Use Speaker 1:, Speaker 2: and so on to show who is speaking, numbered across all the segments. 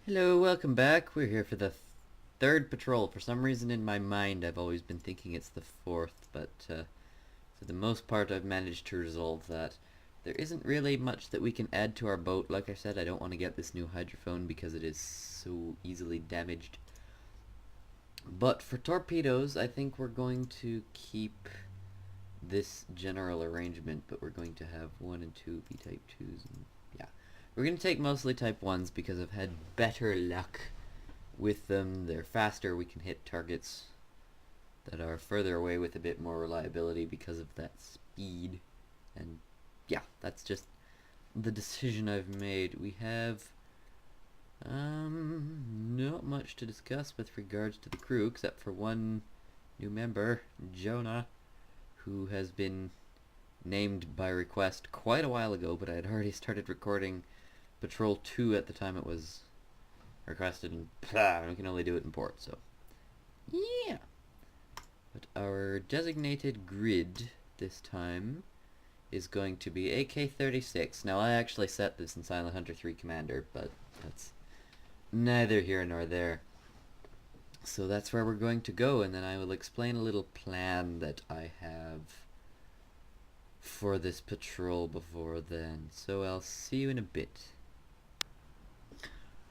Speaker 1: Hello, welcome back. We're here for the third patrol. For some reason in my mind I've always been thinking it's the fourth, but for the most part I've managed to resolve that. There isn't really much that we can add to our boat. Like I said, I don't want to get this new hydrophone because it is so easily damaged. But for torpedoes, I think we're going to keep this general arrangement, but we're going to have 1 and 2 be Type 2s, and yeah. We're going to take mostly Type 1s because I've had better luck with them. They're faster, we can hit targets that are further away with a bit more reliability because of that speed. And yeah, that's just the decision I've made. We have not much to discuss with regards to the crew, except for one new member, Jonah, who has been named by request quite a while ago, but I had already started recording Patrol 2 at the time it was requested, and we can only do it in port, so yeah. But our designated grid this time is going to be AK-36. Now, I actually set this in Silent Hunter 3 Commander, but that's neither here nor there. So that's where we're going to go, and then I will explain a little plan that I have for this patrol before then. So I'll see you in a bit.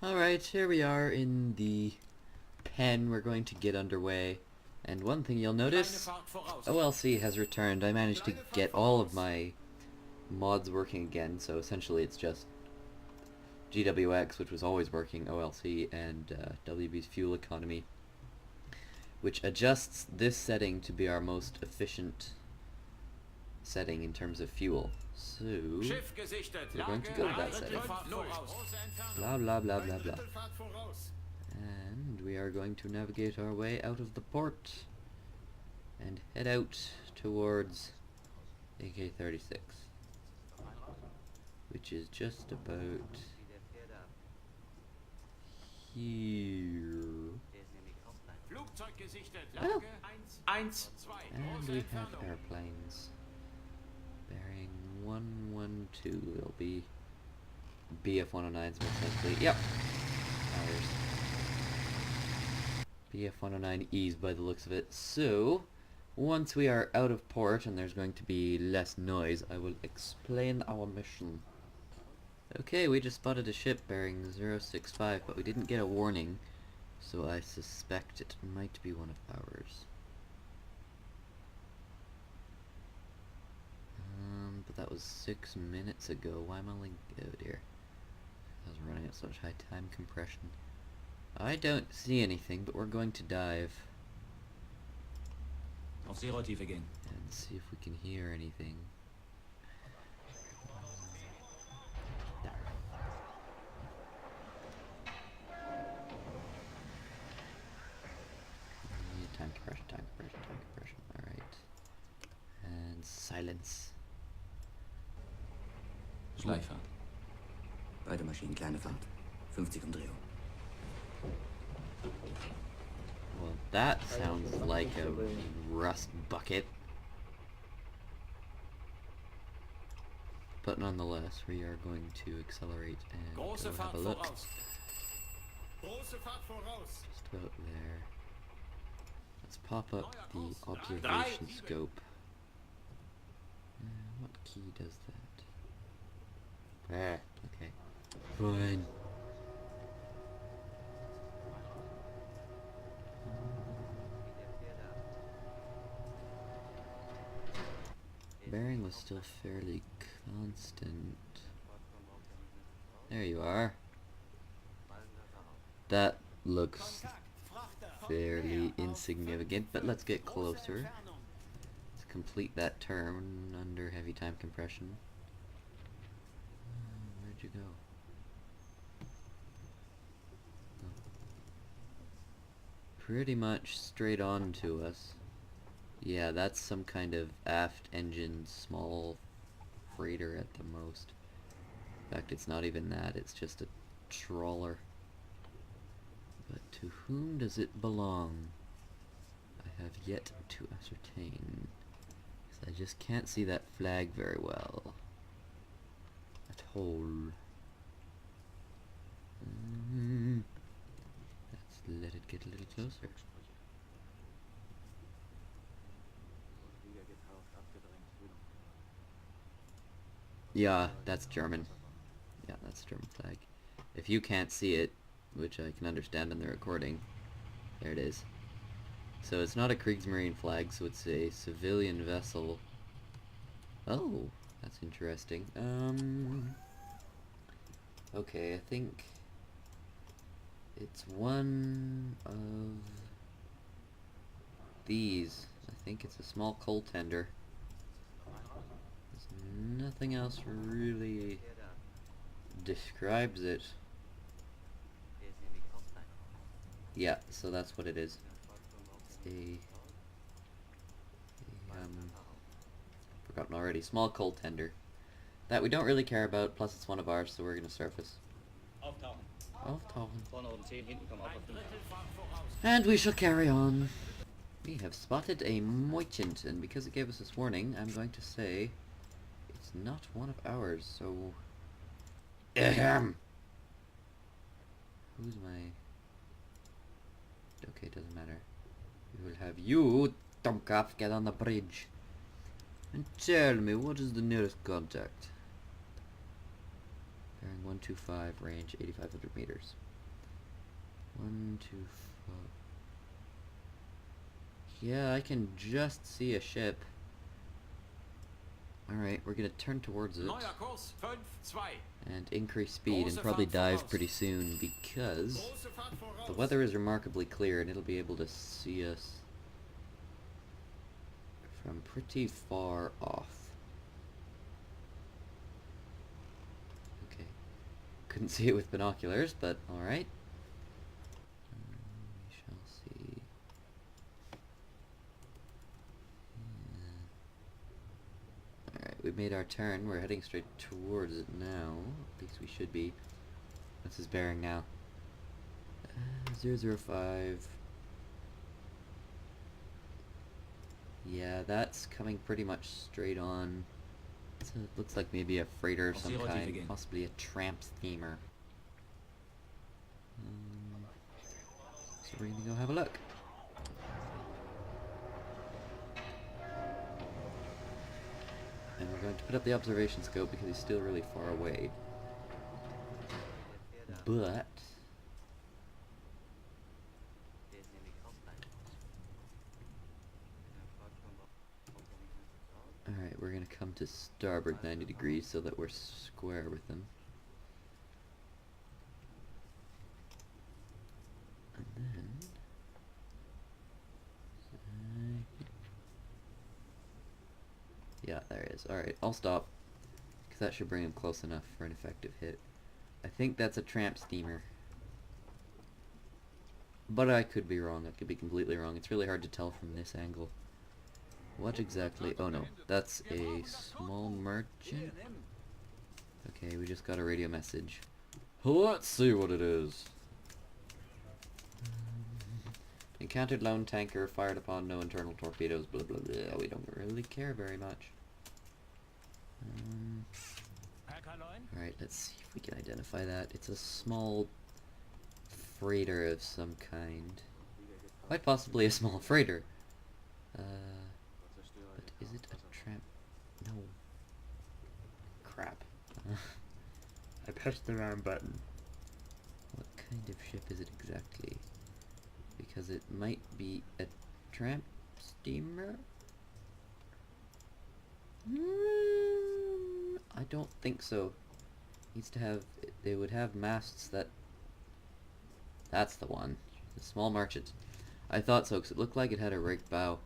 Speaker 1: Alright, here we are in the pen. We're going to get underway. And one thing you'll notice, OLC has returned. I managed to get all of my mods working again, so essentially it's just GWX, which was always working, OLC, and WB's fuel economy, which adjusts this setting to be our most efficient setting in terms of fuel. So we're going to go to that setting. Blah blah blah blah blah. And we are going to navigate our way out of the port and head out towards AK-36, which is just about here. Oh. And we have airplanes bearing 112. They'll be BF-109s most likely. Yep. Ours. BF-109Es by the looks of it. So, once we are out of port and there's going to be less noise, I will explain our mission. Okay, we just spotted a ship bearing 065, but we didn't get a warning, so I suspect it might be one of ours. But that was 6 minutes ago. Why am I only... oh dear. I was running at such high time compression. I don't see anything, but we're going to dive.
Speaker 2: Auf Seerotiefe gehen.
Speaker 1: And see if we can hear anything. Time compression, time compression, time compression. Alright. And silence.
Speaker 2: Schleifer.
Speaker 3: Beide Maschinen kleine Fahrt. 50 Umdrehung.
Speaker 1: Well, that sounds like a rust bucket. But nonetheless, we are going to accelerate and go have a look. Just about there. Let's pop up the observation scope. What key does that? Ah, okay. Fine. Bearing was still fairly constant. There you are. That looks fairly insignificant, but let's get closer. Let's complete that turn under heavy time compression. Where'd you go? Oh. Pretty much straight on to us. Yeah, that's some kind of aft engine, small freighter at the most. In fact, it's not even that, it's just a trawler. But to whom does it belong? I have yet to ascertain. Because I just can't see that flag very well. At all. get a little closer. Yeah, that's German. Yeah, that's German flag. If you can't see it, which I can understand in the recording, there it is. So it's not a Kriegsmarine flag, so it's a civilian vessel. Oh, that's interesting. Okay, I think it's one of these. I think it's a small coal tender. There's nothing else really describes it. Yeah, so that's what it is. It's forgotten already. Small coal tender. That we don't really care about, plus it's one of ours, so we're gonna surface. Auftauchen. And we shall carry on. We have spotted a merchant, and because it gave us this warning, I'm going to say it's not one of ours, so... Ahem! Who's my... Okay, doesn't matter. We will have you, Tomkov, get on the bridge. And tell me, what is the nearest contact? Bearing 125, range 8,500 meters. 125... Yeah, I can just see a ship. Alright, we're gonna turn towards it. And increase speed and probably dive pretty soon because the weather is remarkably clear and it'll be able to see us from pretty far off. Okay. Couldn't see it with binoculars, but alright. We shall see. Alright, we've made our turn. We're heading straight towards it now. At least we should be. What's his bearing now? 005. Yeah, that's coming pretty much straight on. So it looks like maybe a freighter of some kind, possibly a tramp steamer. So we're gonna go have a look. And we're going to put up the observation scope because he's still really far away. But... Alright, we're going to come to starboard 90 degrees so that we're square with them. And then... yeah, there he is. Alright, I'll stop. Because that should bring him close enough for an effective hit. I think that's a tramp steamer. But I could be wrong. I could be completely wrong. It's really hard to tell from this angle. What exactly? Oh no, that's a small merchant. Okay, we just got a radio message. Let's see what it is. Encountered lone tanker, fired upon, no internal torpedoes, blah blah blah. We don't really care very much. Alright, let's see if we can identify that. It's a small freighter of some kind. Quite possibly a small freighter. But is it a tramp? No. Crap. I pressed the wrong button. What kind of ship is it exactly? Because it might be a tramp steamer? I don't think so. Needs to have... they would have masts that... That's the one. The small merchant. I thought so, because it looked like it had a rigged bow.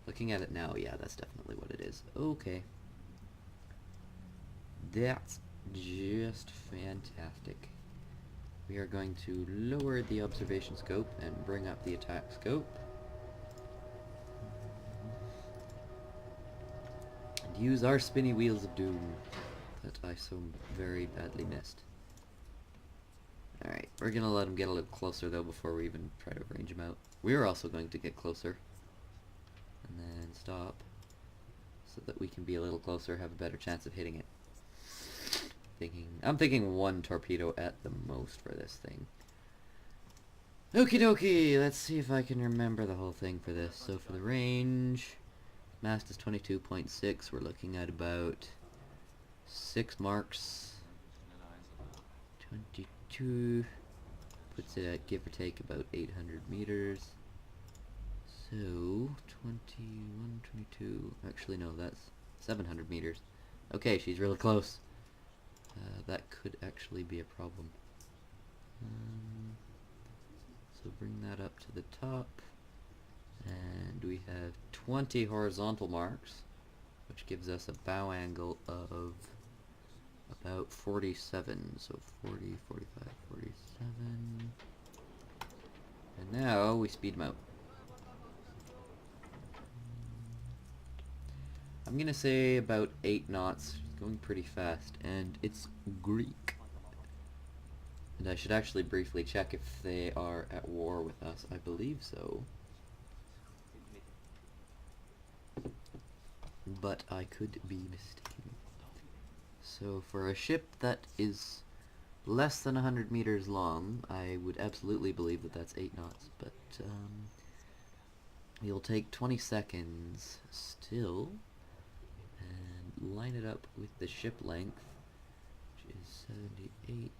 Speaker 1: Looking at it now, yeah, that's definitely what it is. Okay. That's just fantastic. We are going to lower the observation scope and bring up the attack scope. And use our spinny wheels of doom that I so very badly missed. Alright, we're gonna let him get a little closer though before we even try to range him out. We're also going to get closer. And then stop. So that we can be a little closer, have a better chance of hitting it. I'm thinking one torpedo at the most for this thing. Okie dokie, let's see if I can remember the whole thing for this. So for the range, mast is 22.6, we're looking at about 6 marks. 22 puts it at give or take about 800 meters. So 21, 22, actually no, that's 700 meters. Okay, she's really close. That could actually be a problem. So bring that up to the top, and we have 20 horizontal marks, which gives us a bow angle of about 47, so 40, 45, 47, and now we speed them out. I'm gonna say about 8 knots, going pretty fast, and it's Greek. And I should actually briefly check if they are at war with us. I believe so. But I could be mistaken. So for a ship that is less than 100 meters long, I would absolutely believe that that's 8 knots. But you'll take 20 seconds still and line it up with the ship length, which is 78.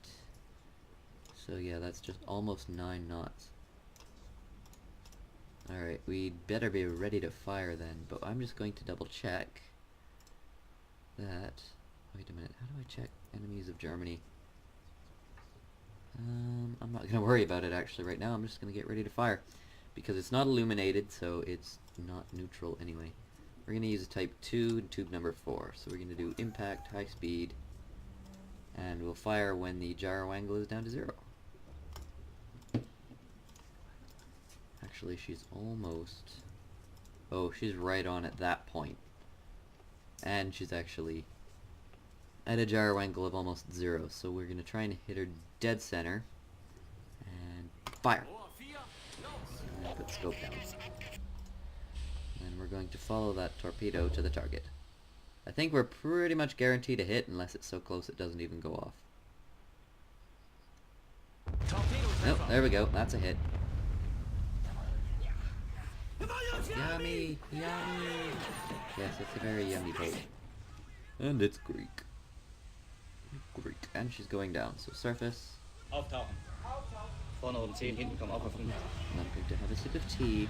Speaker 1: So yeah, that's just almost 9 knots. Alright, we'd better be ready to fire then, but I'm just going to double check that... Wait a minute, how do I check enemies of Germany? I'm not going to worry about it actually right now, I'm just going to get ready to fire. Because it's not illuminated, so it's not neutral anyway. We're going to use a type 2 and tube number 4, so we're going to do impact, high speed, and we'll fire when the gyro angle is down to 0. Actually, she's almost... Oh, she's right on at that point. And she's actually at a gyro angle of almost 0, so we're going to try and hit her dead center. And fire! And put scope down. And we're going to follow that torpedo to the target. I think we're pretty much guaranteed a hit unless it's so close it doesn't even go off. Nope, there we go, that's a hit. Yummy! Yummy! Yes, it's a very yummy boat. And it's Greek. Greek. And she's going down, so surface.
Speaker 4: Auftauchen. Vorne oben 10, hinten kommen auch auf 5.
Speaker 1: I'm going to have a sip of tea.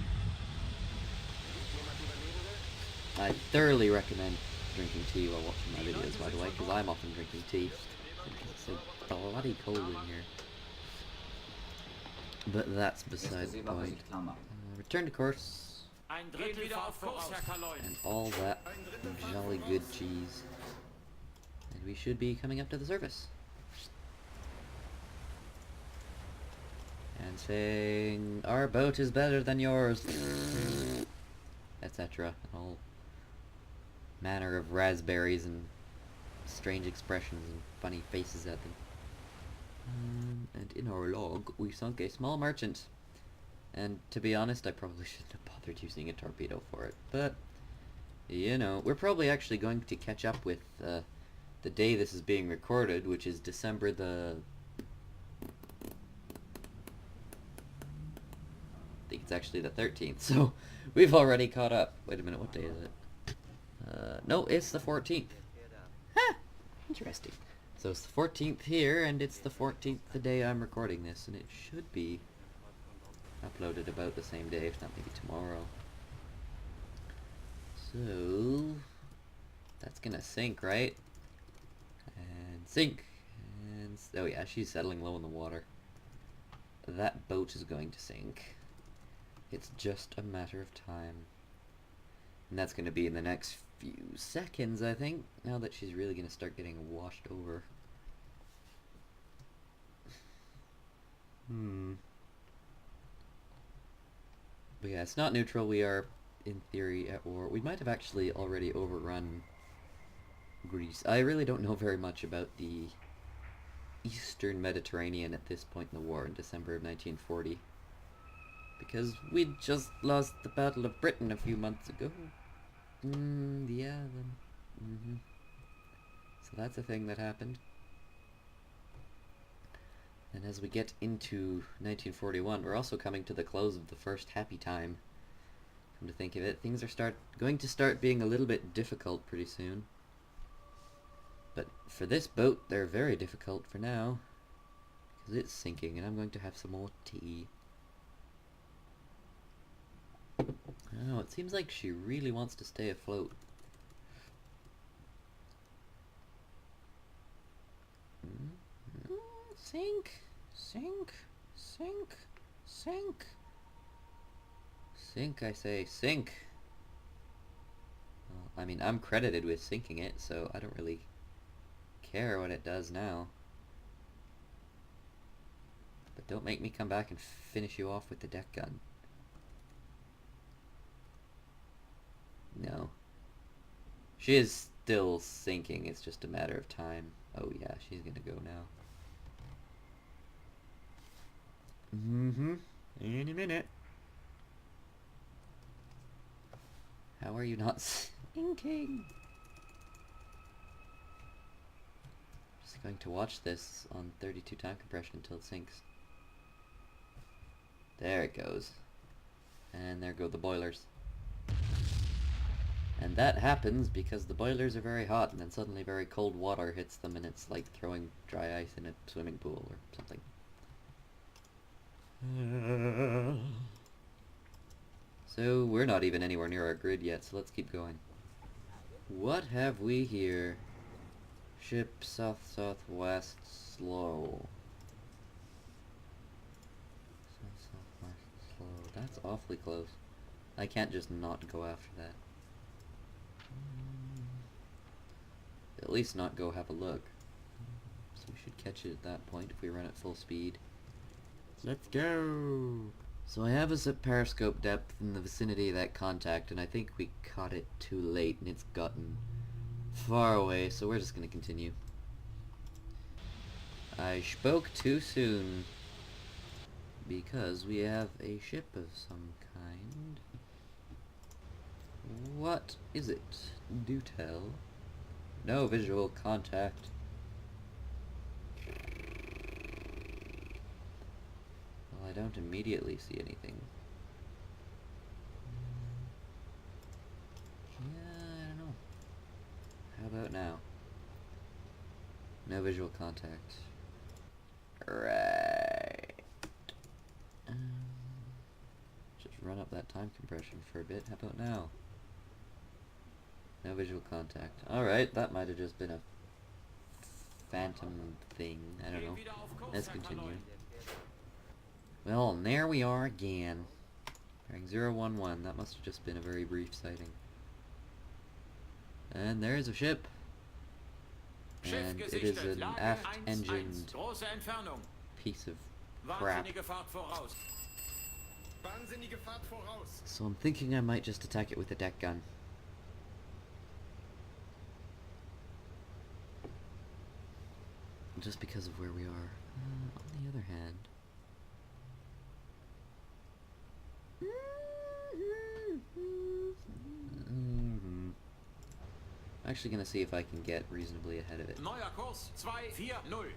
Speaker 1: I thoroughly recommend drinking tea while watching my videos, by the way, because I'm often drinking tea. It's so bloody cold in here. But that's beside the point. Return to course. And all that jolly good cheese. And we should be coming up to the surface. And saying, our boat is better than yours, etc. All manner of raspberries and strange expressions and funny faces at them. And in our log, we sunk a small merchant. And to be honest, I probably shouldn't have bothered using a torpedo for it. But, you know, we're probably actually going to catch up with the day this is being recorded, which is December the... I think it's actually the 13th, so we've already caught up. Wait a minute, what day is it? No, it's the 14th. Huh! Interesting. So it's the 14th here, and it's the 14th the day I'm recording this, and it should be uploaded about the same day, if not maybe tomorrow. So that's gonna sink, right? And sink. And oh yeah, she's settling low in the water. That boat is going to sink. It's just a matter of time. And that's gonna be in the next few seconds, I think, now that she's really gonna start getting washed over. But yeah, it's not neutral. We are, in theory, at war. We might have actually already overrun Greece. I really don't know very much about the Eastern Mediterranean at this point in the war in December of 1940. Because we'd just lost the Battle of Britain a few months ago. Yeah, then. So that's a thing that happened. And as we get into 1941, we're also coming to the close of the first happy time. Come to think of it, things are going to start being a little bit difficult pretty soon. But for this boat, they're very difficult for now. Because it's sinking, and I'm going to have some more tea. I don't know, it seems like she really wants to stay afloat. Sink, sink, sink, sink. Sink, I say, sink. Well, I mean, I'm credited with sinking it, so I don't really care what it does now. But don't make me come back and finish you off with the deck gun. No. She is still sinking, it's just a matter of time. Oh yeah, she's gonna go now. Any minute. How are you not sinking? Just going to watch this on 32 time compression until it sinks. There it goes. And there go the boilers. And that happens because the boilers are very hot and then suddenly very cold water hits them and it's like throwing dry ice in a swimming pool or something. So we're not even anywhere near our grid yet, so let's keep going. What have we here? Ship south-southwest slow. South-southwest slow. That's awfully close. I can't just not go after that. At least not go have a look. So we should catch it at that point if we run at full speed. Let's go! So I have us at periscope depth in the vicinity of that contact, and I think we caught it too late and it's gotten far away, so we're just gonna continue. I spoke too soon because we have a ship of some kind. What is it? Do tell. No visual contact. Well, I don't immediately see anything. Yeah, I don't know. How about now? No visual contact. Right. Just run up that time compression for a bit. How about now? No visual contact. Alright, that might have just been a phantom thing. I don't know. Let's continue. Well, and there we are again. Bearing 011. That must have just been a very brief sighting. And there's a ship. And it is an aft-engined piece of crap. So I'm thinking I might just attack it with a deck gun. Just because of where we are. On the other hand... I'm actually gonna see if I can get reasonably ahead of it.
Speaker 2: Neuer Kurs 240.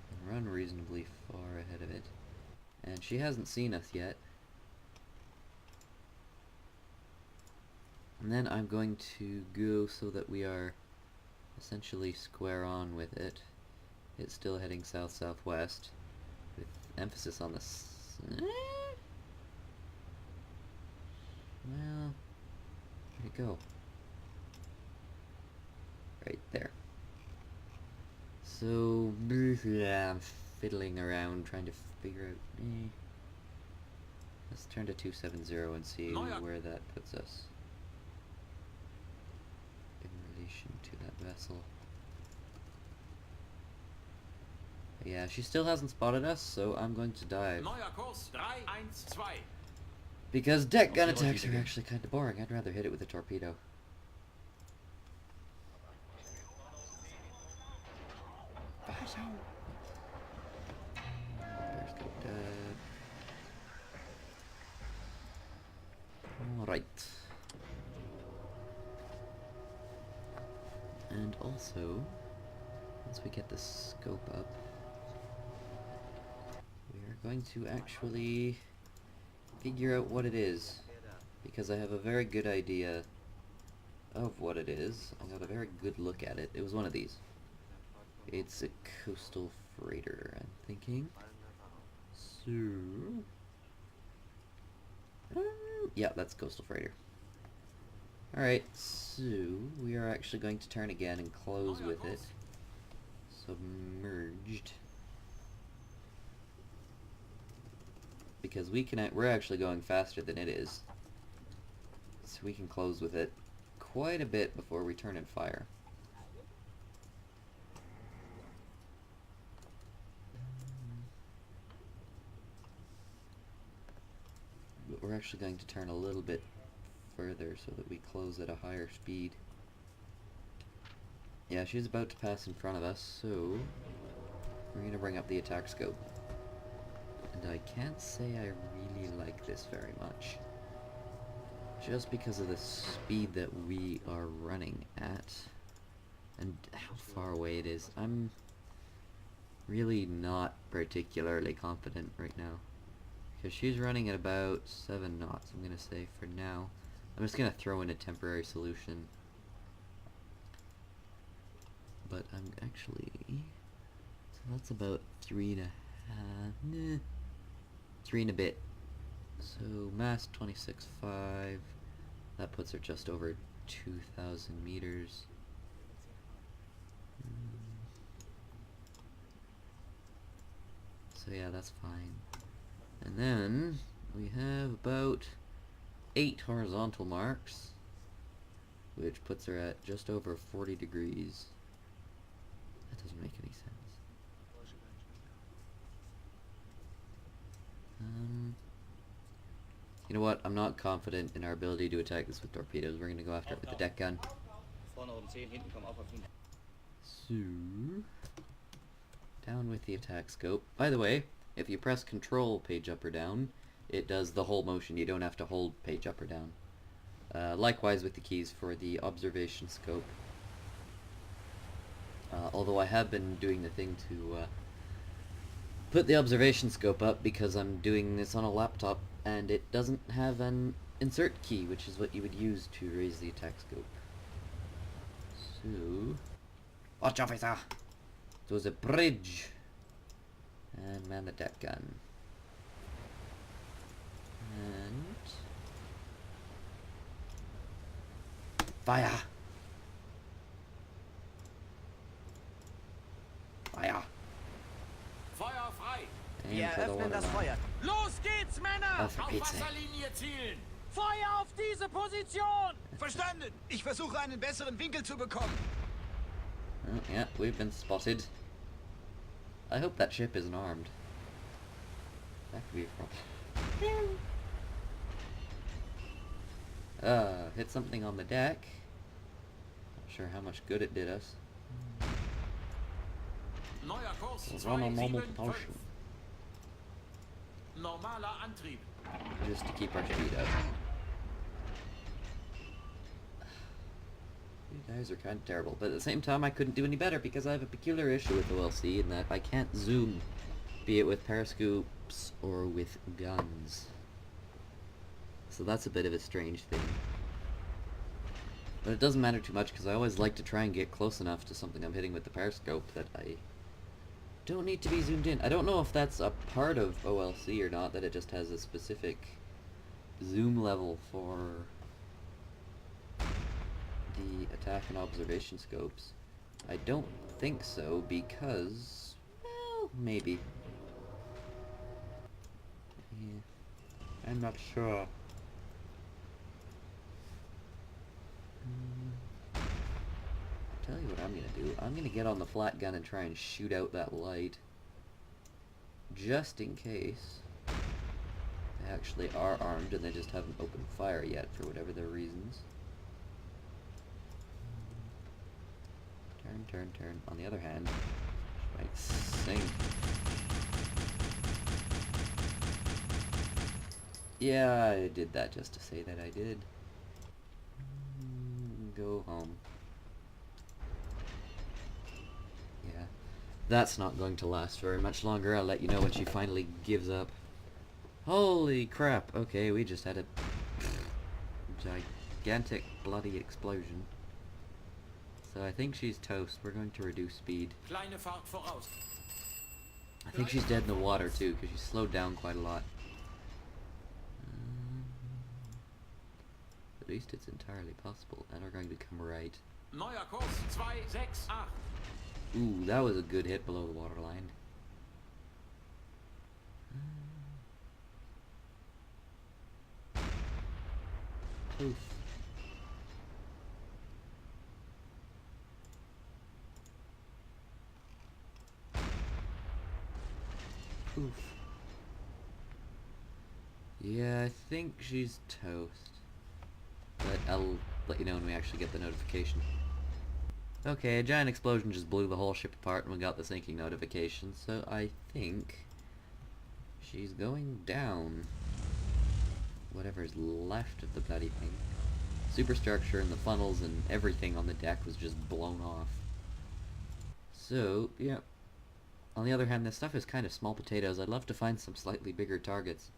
Speaker 1: And run reasonably far ahead of it. And she hasn't seen us yet. And then I'm going to go so that we are essentially square on with it. It's still heading south-southwest, with emphasis on the well, where'd it go? Right there. So, I'm fiddling around trying to figure out... Let's turn to 270 and see where that puts us. To that vessel. Yeah, she still hasn't spotted us, so I'm going to dive. Because deck gun attacks are actually kind of boring. I'd rather hit it with a torpedo. Alright. And And also, once we get the scope up, we are going to actually figure out what it is, because I have a very good idea of what it is. I got a very good look at it. It was one of these. It's a coastal freighter, I'm thinking. So, yeah, that's coastal freighter. Alright, so we are actually going to turn again and close with it. Submerged. Because we're actually going faster than it is. So we can close with it quite a bit before we turn and fire. But we're actually going to turn a little bit further so that we close at a higher speed. Yeah, she's about to pass in front of us, so we're going to bring up the attack scope. And I can't say I really like this very much. Just because of the speed that we are running at and how far away it is. I'm really not particularly confident right now. Because she's running at about 7 knots, I'm going to say, for now. I'm just going to throw in a temporary solution. But I'm actually... So that's about 3.5... 3 and a bit. So, mass 26.5. That puts her just over 2,000 meters. So yeah, that's fine. And then we have about 8 horizontal marks, which puts her at just over 40 degrees. That doesn't make any sense. You know what? I'm not confident in our ability to attack this with torpedoes. We're going to go after it with the deck gun.
Speaker 4: Vorne oben 10, hinten komm auf 5.
Speaker 1: So, down with the attack scope. By the way, if you press Control page up or down, it does the whole motion. You don't have to hold page up or down. Likewise with the keys for the observation scope. Although I have been doing the thing to put the observation scope up because I'm doing this on a laptop and it doesn't have an insert key, which is what you would use to raise the attack scope. So, watch officer! To the bridge! And man the deck gun. And... fire! Fire!
Speaker 2: Feuer frei!
Speaker 1: Aim
Speaker 5: Wir
Speaker 1: for the
Speaker 5: eröffnen das
Speaker 1: waterline.
Speaker 5: Feuer.
Speaker 2: Los geht's, Männer!
Speaker 1: Oh, for
Speaker 2: Auf
Speaker 1: Pete's sake.
Speaker 2: Wasserlinie zielen!
Speaker 5: Feuer auf diese Position!
Speaker 6: Verstanden. Ich versuche einen besseren Winkel zu bekommen.
Speaker 1: Oh, yeah, we've been spotted. I hope that ship isn't armed. That could be a problem. Hit something on the deck. Not sure how much good it did us.
Speaker 2: Neuer Kurs
Speaker 1: We'll run on normal
Speaker 2: 275.
Speaker 1: propulsion.
Speaker 2: Normaler Antrieb.
Speaker 1: Just to keep our speed up. You guys are kind of terrible, but at the same time I couldn't do any better because I have a peculiar issue with OLC in that I can't zoom, be it with periscopes or with guns. So that's a bit of a strange thing. But it doesn't matter too much because I always like to try and get close enough to something I'm hitting with the periscope that I don't need to be zoomed in. I don't know if that's a part of OLC or not, that it just has a specific zoom level for the attack and observation scopes. I don't think so because, well, maybe. Yeah, I'm not sure. Tell you what I'm gonna do. I'm gonna get on the flat gun and try and shoot out that light, just in case they actually are armed and they just haven't opened fire yet for whatever their reasons. Turn, turn, turn. On the other hand, she might sink. Yeah, I did that just to say that I did. Go home. That's not going to last very much longer. I'll let you know when she finally gives up. Holy crap. Okay, we just had a gigantic bloody explosion. So I think she's toast. We're going to reduce speed.
Speaker 2: Kleine Fahrt voraus.
Speaker 1: I think she's dead in the water too, because she's slowed down quite a lot. At least it's entirely possible. And we're going to come right.
Speaker 2: Neuer Kurs 268.
Speaker 1: Ooh, that was a good hit below the waterline. Oof. Oof. Yeah, I think she's toast. But I'll let you know when we actually get the notification. Okay, a giant explosion just blew the whole ship apart and we got the sinking notification, so I think she's going down. Whatever's left of the bloody thing. Superstructure and the funnels and everything on the deck was just blown off. So, yeah. On the other hand, this stuff is kind of small potatoes. I'd love to find some slightly bigger targets.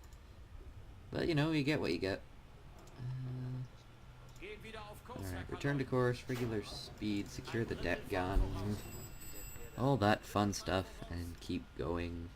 Speaker 1: But, you know, you get what you get.
Speaker 2: Geht wieder auf Kurs.
Speaker 1: Alright, return to course, regular speed, secure the deck gun. All that fun stuff, and keep going.